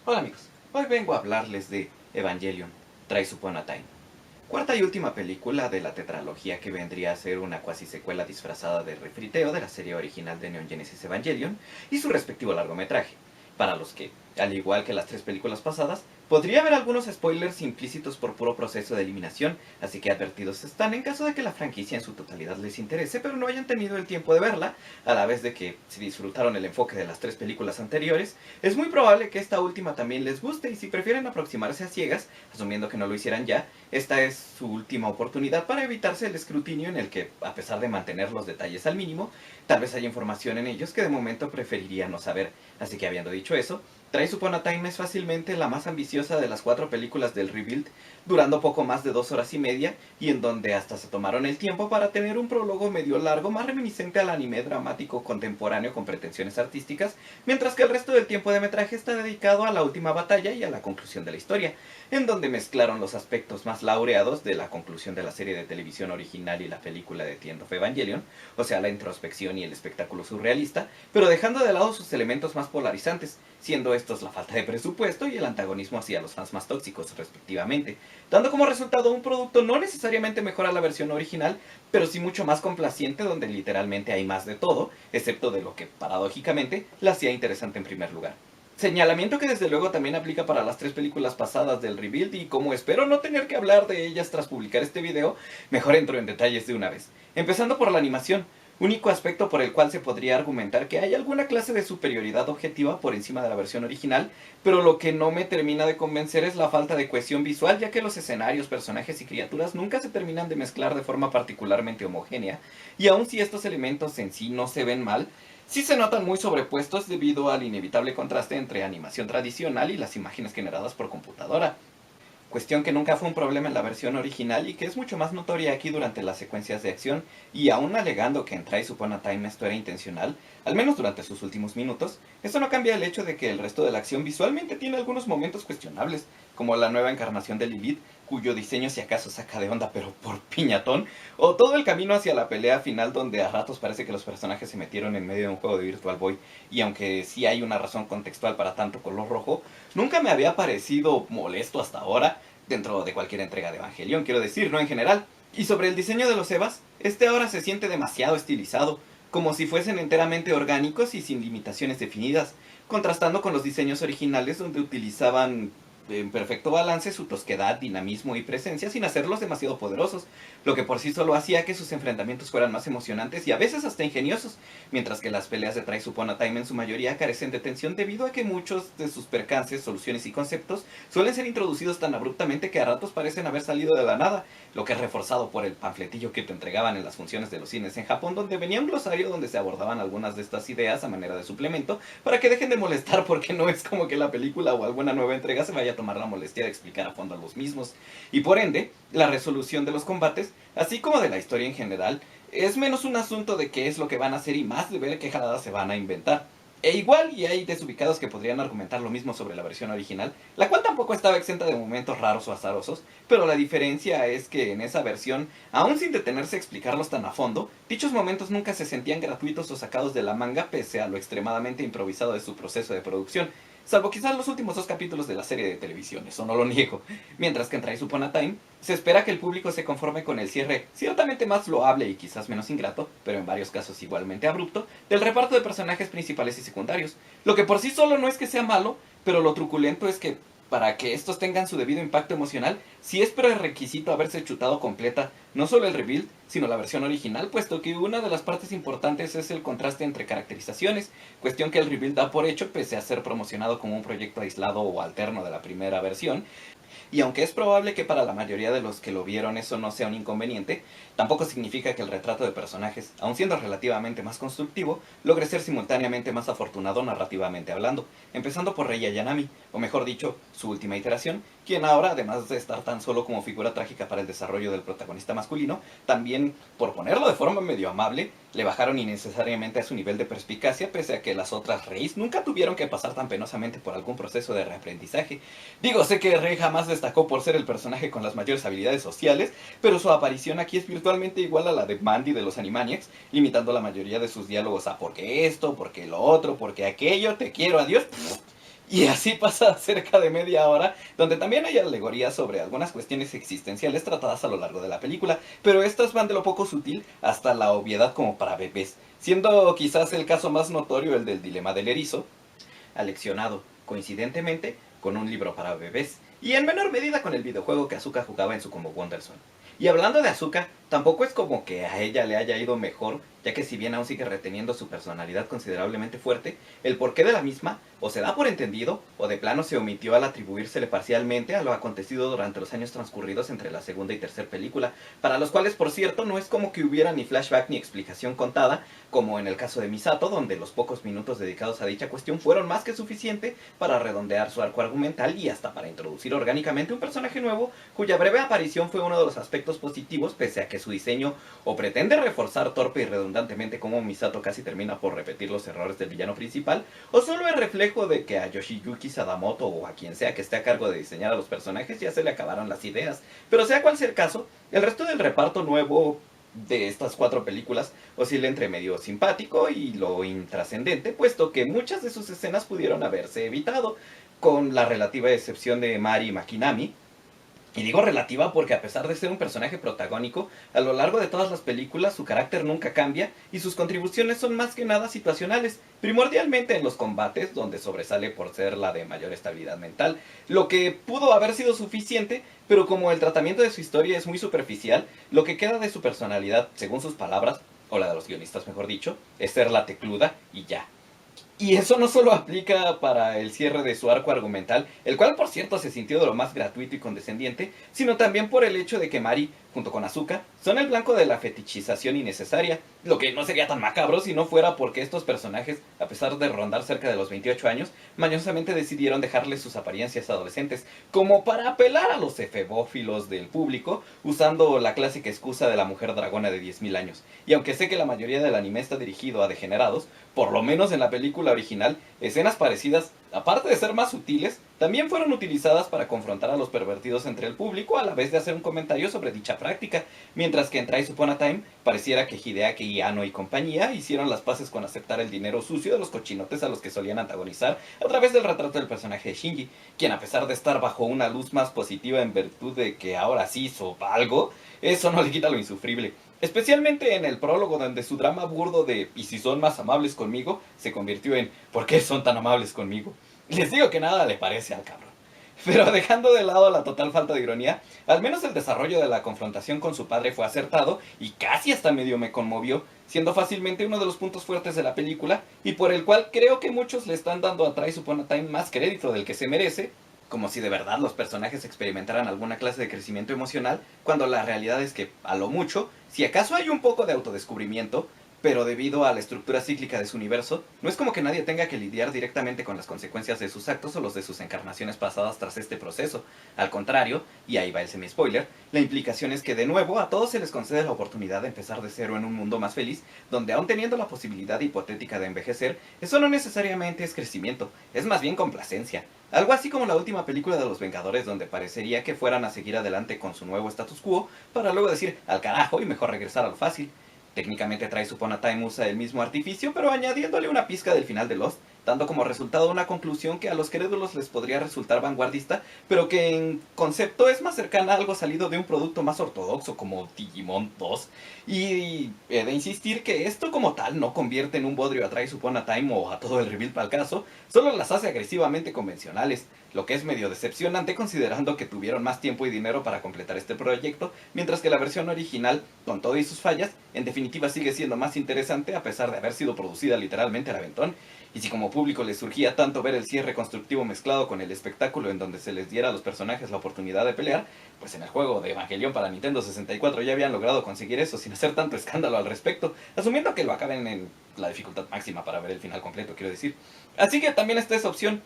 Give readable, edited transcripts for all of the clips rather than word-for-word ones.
Hola amigos, hoy vengo a hablarles de Evangelion, Thrice Upon a Time, cuarta y última película de la tetralogía que vendría a ser una cuasi secuela disfrazada de refriteo de la serie original de Neon Genesis Evangelion y su respectivo largometraje, para los que, al igual que las tres películas pasadas, podría haber algunos spoilers implícitos por puro proceso de eliminación, así que advertidos están en caso de que la franquicia en su totalidad les interese, pero no hayan tenido el tiempo de verla, a la vez de que, si disfrutaron el enfoque de las tres películas anteriores, es muy probable que esta última también les guste, y si prefieren aproximarse a ciegas, asumiendo que no lo hicieran ya, esta es su última oportunidad para evitarse el escrutinio en el que, a pesar de mantener los detalles al mínimo, tal vez haya información en ellos que de momento preferiría no saber. Así que habiendo dicho eso, Thrice Upon a Time es fácilmente la más ambiciosa de las cuatro películas del Rebuild, durando poco más de 2 horas y media, y en donde hasta se tomaron el tiempo para tener un prólogo medio largo más reminiscente al anime dramático contemporáneo con pretensiones artísticas, mientras que el resto del tiempo de metraje está dedicado a la última batalla y a la conclusión de la historia, en donde mezclaron los aspectos más laureados de la conclusión de la serie de televisión original y la película de The End of Evangelion, o sea, la introspección y el espectáculo surrealista, pero dejando de lado sus elementos más polarizantes, siendo estos la falta de presupuesto y el antagonismo hacia los fans más tóxicos, respectivamente, dando como resultado un producto no necesariamente mejor a la versión original, pero sí mucho más complaciente, donde literalmente hay más de todo, excepto de lo que, paradójicamente, la hacía interesante en primer lugar. Señalamiento que desde luego también aplica para las tres películas pasadas del Rebuild, y como espero no tener que hablar de ellas tras publicar este video, mejor entro en detalles de una vez. Empezando por la animación, único aspecto por el cual se podría argumentar que hay alguna clase de superioridad objetiva por encima de la versión original, pero lo que no me termina de convencer es la falta de cohesión visual, ya que los escenarios, personajes y criaturas nunca se terminan de mezclar de forma particularmente homogénea, y aun si estos elementos en sí no se ven mal, sí se notan muy sobrepuestos debido al inevitable contraste entre animación tradicional y las imágenes generadas por computadora. Cuestión que nunca fue un problema en la versión original y que es mucho más notoria aquí durante las secuencias de acción, y aún alegando que en Thrice Upon a Time esto era intencional, al menos durante sus últimos minutos, esto no cambia el hecho de que el resto de la acción visualmente tiene algunos momentos cuestionables, como la nueva encarnación de Lilith, cuyo diseño si acaso saca de onda pero por piñatón, o todo el camino hacia la pelea final donde a ratos parece que los personajes se metieron en medio de un juego de Virtual Boy, y aunque sí hay una razón contextual para tanto color rojo, nunca me había parecido molesto hasta ahora, dentro de cualquier entrega de Evangelion, quiero decir, no en general. Y sobre el diseño de los Evas, este ahora se siente demasiado estilizado, como si fuesen enteramente orgánicos y sin limitaciones definidas, contrastando con los diseños originales donde utilizaban en perfecto balance su tosquedad, dinamismo y presencia sin hacerlos demasiado poderosos, lo que por sí solo hacía que sus enfrentamientos fueran más emocionantes y a veces hasta ingeniosos, mientras que las peleas de Thrice Upon a Time en su mayoría carecen de tensión debido a que muchos de sus percances, soluciones y conceptos suelen ser introducidos tan abruptamente que a ratos parecen haber salido de la nada, lo que es reforzado por el panfletillo que te entregaban en las funciones de los cines en Japón, donde venía un glosario donde se abordaban algunas de estas ideas a manera de suplemento, para que dejen de molestar, porque no es como que la película o alguna nueva entrega se vaya a tomar la molestia de explicar a fondo a los mismos, y por ende, la resolución de los combates, así como de la historia en general, es menos un asunto de qué es lo que van a hacer y más de ver qué jaladas se van a inventar. E igual, y hay desubicados que podrían argumentar lo mismo sobre la versión original, la cual tampoco estaba exenta de momentos raros o azarosos, pero la diferencia es que en esa versión, aún sin detenerse a explicarlos tan a fondo, dichos momentos nunca se sentían gratuitos o sacados de la manga pese a lo extremadamente improvisado de su proceso de producción, salvo quizás los últimos 2 capítulos de la serie de televisión, eso no lo niego. Mientras que en Thrice Upon a Time, se espera que el público se conforme con el cierre, ciertamente más loable y quizás menos ingrato, pero en varios casos igualmente abrupto, del reparto de personajes principales y secundarios, lo que por sí solo no es que sea malo, pero lo truculento es que, para que estos tengan su debido impacto emocional, sí es prerequisito haberse chutado completa, no solo el rebuild, sino la versión original, puesto que una de las partes importantes es el contraste entre caracterizaciones, cuestión que el rebuild da por hecho pese a ser promocionado como un proyecto aislado o alterno de la primera versión, y aunque es probable que para la mayoría de los que lo vieron eso no sea un inconveniente, tampoco significa que el retrato de personajes, aun siendo relativamente más constructivo, logre ser simultáneamente más afortunado narrativamente hablando, empezando por Rei Ayanami, o mejor dicho, su última iteración, quien ahora, además de estar tan solo como figura trágica para el desarrollo del protagonista masculino, también, por ponerlo de forma medio amable, le bajaron innecesariamente a su nivel de perspicacia, pese a que las otras Reis nunca tuvieron que pasar tan penosamente por algún proceso de reaprendizaje. Digo, sé que Rei jamás destacó por ser el personaje con las mayores habilidades sociales, pero su aparición aquí es virtualmente igual a la de Mandy de los Animaniacs, limitando la mayoría de sus diálogos a porque esto, porque lo otro, porque aquello, te quiero, adiós. Y así pasa cerca de media hora, donde también hay alegorías sobre algunas cuestiones existenciales tratadas a lo largo de la película, pero estas van de lo poco sutil hasta la obviedad como para bebés, siendo quizás el caso más notorio el del dilema del erizo, aleccionado, coincidentemente, con un libro para bebés, y en menor medida con el videojuego que Asuka jugaba en su Como Wonderson. Y hablando de Asuka, tampoco es como que a ella le haya ido mejor, ya que si bien aún sigue reteniendo su personalidad considerablemente fuerte, el porqué de la misma o se da por entendido, o de plano se omitió al atribuírsele parcialmente a lo acontecido durante los años transcurridos entre la segunda y tercera película, para los cuales, por cierto, no es como que hubiera ni flashback ni explicación contada, como en el caso de Misato, donde los pocos minutos dedicados a dicha cuestión fueron más que suficiente para redondear su arco argumental y hasta para introducir orgánicamente un personaje nuevo, cuya breve aparición fue uno de los aspectos positivos, pese a que su diseño o pretende reforzar torpe y redundantemente cómo Misato casi termina por repetir los errores del villano principal, o solo es reflejo de que a Yoshiyuki Sadamoto o a quien sea que esté a cargo de diseñar a los personajes ya se le acabaron las ideas. Pero sea cual sea el caso, el resto del reparto nuevo de estas 4 películas oscila entre medio simpático y lo intrascendente, puesto que muchas de sus escenas pudieron haberse evitado, con la relativa excepción de Mari Makinami. Y digo relativa porque a pesar de ser un personaje protagónico, a lo largo de todas las películas su carácter nunca cambia y sus contribuciones son más que nada situacionales, primordialmente en los combates, donde sobresale por ser la de mayor estabilidad mental, lo que pudo haber sido suficiente, pero como el tratamiento de su historia es muy superficial, lo que queda de su personalidad, según sus palabras, o la de los guionistas mejor dicho, es ser la tecluda y ya. Y eso no solo aplica para el cierre de su arco argumental, el cual por cierto se sintió de lo más gratuito y condescendiente, sino también por el hecho de que Mari, junto con Asuka, son el blanco de la fetichización innecesaria, lo que no sería tan macabro si no fuera porque estos personajes, a pesar de rondar cerca de los 28 años, mañosamente decidieron dejarles sus apariencias adolescentes, como para apelar a los efebófilos del público, usando la clásica excusa de la mujer dragona de 10.000 años. Y aunque sé que la mayoría del anime está dirigido a degenerados, por lo menos en la película original, escenas parecidas, aparte de ser más sutiles, también fueron utilizadas para confrontar a los pervertidos entre el público a la vez de hacer un comentario sobre dicha práctica, mientras que en Twice Upon a Time pareciera que Hideaki Anno y compañía hicieron las paces con aceptar el dinero sucio de los cochinotes a los que solían antagonizar a través del retrato del personaje de Shinji, quien a pesar de estar bajo una luz más positiva en virtud de que ahora sí hizo algo, eso no le quita lo insufrible. Especialmente en el prólogo donde su drama burdo de ¿y si son más amables conmigo? Se convirtió en ¿por qué son tan amables conmigo? Les digo que nada le parece al cabrón. Pero dejando de lado la total falta de ironía, al menos el desarrollo de la confrontación con su padre fue acertado y casi hasta medio me conmovió, siendo fácilmente uno de los puntos fuertes de la película y por el cual creo que muchos le están dando a Twice Upon a Time más crédito del que se merece, como si de verdad los personajes experimentaran alguna clase de crecimiento emocional, cuando la realidad es que, a lo mucho, si acaso hay un poco de autodescubrimiento, pero debido a la estructura cíclica de su universo, no es como que nadie tenga que lidiar directamente con las consecuencias de sus actos o los de sus encarnaciones pasadas tras este proceso. Al contrario, y ahí va el semi-spoiler, la implicación es que de nuevo a todos se les concede la oportunidad de empezar de cero en un mundo más feliz, donde aún teniendo la posibilidad hipotética de envejecer, eso no necesariamente es crecimiento, es más bien complacencia. Algo así como la última película de los Vengadores, donde parecería que fueran a seguir adelante con su nuevo status quo, para luego decir al carajo y mejor regresar a lo fácil. Técnicamente Twice Upon a Time usa el mismo artificio, pero añadiéndole una pizca del final de Lost, dando como resultado una conclusión que a los crédulos les podría resultar vanguardista, pero que en concepto es más cercana a algo salido de un producto más ortodoxo como Digimon 2. Y he de insistir que esto como tal no convierte en un bodrio a Twice Upon a Time o a todo el rebuild para el caso, solo las hace agresivamente convencionales, lo que es medio decepcionante considerando que tuvieron más tiempo y dinero para completar este proyecto, mientras que la versión original, con todo y sus fallas, en definitiva sigue siendo más interesante a pesar de haber sido producida literalmente al aventón. Y si como público les surgía tanto ver el cierre constructivo mezclado con el espectáculo en donde se les diera a los personajes la oportunidad de pelear, pues en el juego de Evangelion para Nintendo 64 ya habían logrado conseguir eso sin hacer tanto escándalo al respecto, asumiendo que lo acaben en la dificultad máxima para ver el final completo, quiero decir. Así que también está esa opción.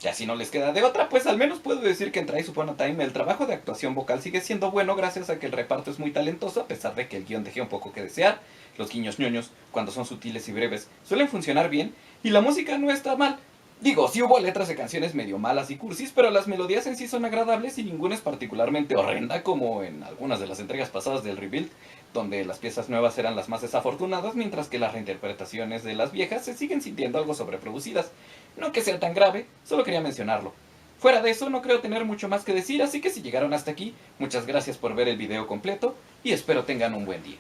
Ya si no les queda de otra, pues al menos puedo decir que en Twice Upon a Time el trabajo de actuación vocal sigue siendo bueno gracias a que el reparto es muy talentoso a pesar de que el guión deje un poco que desear. Los guiños ñoños, cuando son sutiles y breves, suelen funcionar bien y la música no está mal. Digo, sí hubo letras de canciones medio malas y cursis, pero las melodías en sí son agradables y ninguna es particularmente horrenda como en algunas de las entregas pasadas del Rebuild, donde las piezas nuevas eran las más desafortunadas, mientras que las reinterpretaciones de las viejas se siguen sintiendo algo sobreproducidas. No que sea tan grave, solo quería mencionarlo. Fuera de eso, no creo tener mucho más que decir, así que si llegaron hasta aquí, muchas gracias por ver el video completo y espero tengan un buen día.